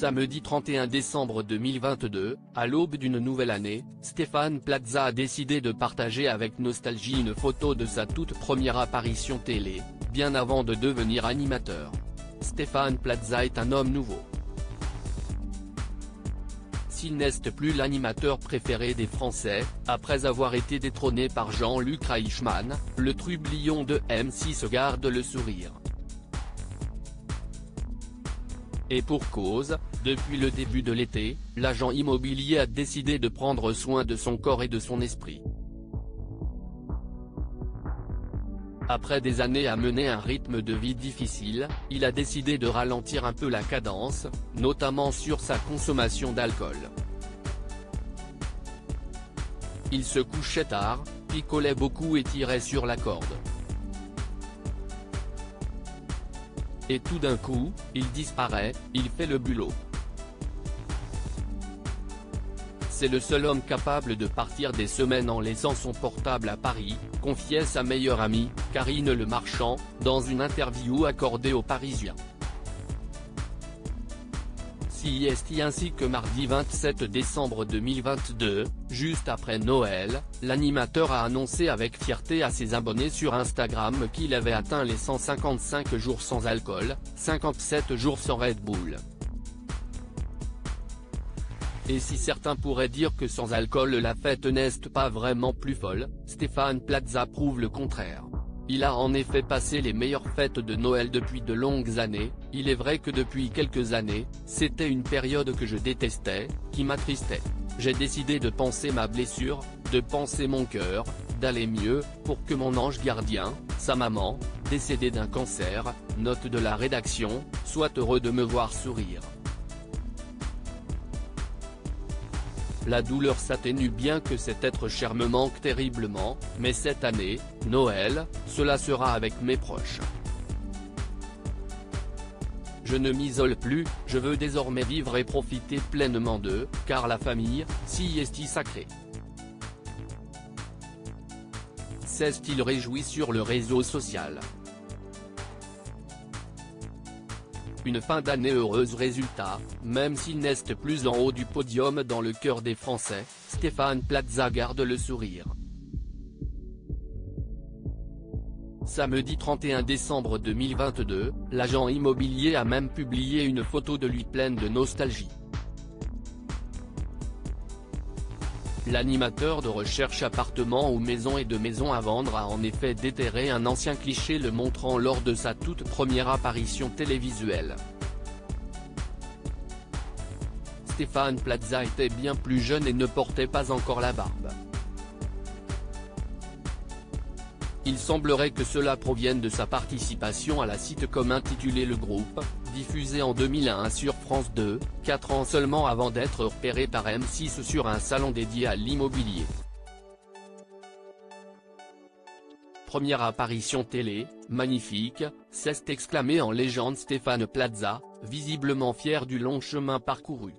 Samedi 31 décembre 2022, à l'aube d'une nouvelle année, Stéphane Plaza a décidé de partager avec nostalgie une photo de sa toute première apparition télé, bien avant de devenir animateur. Stéphane Plaza est un homme nouveau. S'il n'est plus l'animateur préféré des Français, après avoir été détrôné par Jean-Luc Reichmann, le trublion de M6 garde le sourire. Et pour cause, depuis le début de l'été, l'agent immobilier a décidé de prendre soin de son corps et de son esprit. Après des années à mener un rythme de vie difficile, il a décidé de ralentir un peu la cadence, notamment sur sa consommation d'alcool. Il se couchait tard, picolait beaucoup et tirait sur la corde. Et tout d'un coup, il disparaît, il fait le bulot. C'est le seul homme capable de partir des semaines en laissant son portable à Paris, confiait sa meilleure amie, Karine Le Marchand, dans une interview accordée aux Parisiens. CIST ainsi que mardi 27 décembre 2022, juste après Noël, l'animateur a annoncé avec fierté à ses abonnés sur Instagram qu'il avait atteint les 155 jours sans alcool, 57 jours sans Red Bull. Et si certains pourraient dire que sans alcool la fête n'est pas vraiment plus folle, Stéphane Plaza prouve le contraire. Il a en effet passé les meilleures fêtes de Noël depuis de longues années. Il est vrai que depuis quelques années, c'était une période que je détestais, qui m'attristait. J'ai décidé de penser ma blessure, de penser mon cœur, d'aller mieux, pour que mon ange gardien, sa maman, décédée d'un cancer, note de la rédaction, soit heureux de me voir sourire. La douleur s'atténue bien que cet être cher me manque terriblement, mais cette année, Noël, cela sera avec mes proches. Je ne m'isole plus, je veux désormais vivre et profiter pleinement d'eux, car la famille, CIST sacrée. S'est-il réjoui sur le réseau social. Une fin d'année heureuse résultat, même s'il n'est plus en haut du podium dans le cœur des Français, Stéphane Plaza garde le sourire. Samedi 31 décembre 2022, l'agent immobilier a même publié une photo de lui pleine de nostalgie. L'animateur de recherche appartements ou maisons et de maisons à vendre a en effet déterré un ancien cliché le montrant lors de sa toute première apparition télévisuelle. Stéphane Plaza était bien plus jeune et ne portait pas encore la barbe. Il semblerait que cela provienne de sa participation à la sitcom intitulée Le Groupe, diffusée en 2001 sur France 2, 4 ans seulement avant d'être repéré par M6 sur un salon dédié à l'immobilier. Première apparition télé, magnifique, s'est exclamé en légende Stéphane Plaza, visiblement fier du long chemin parcouru.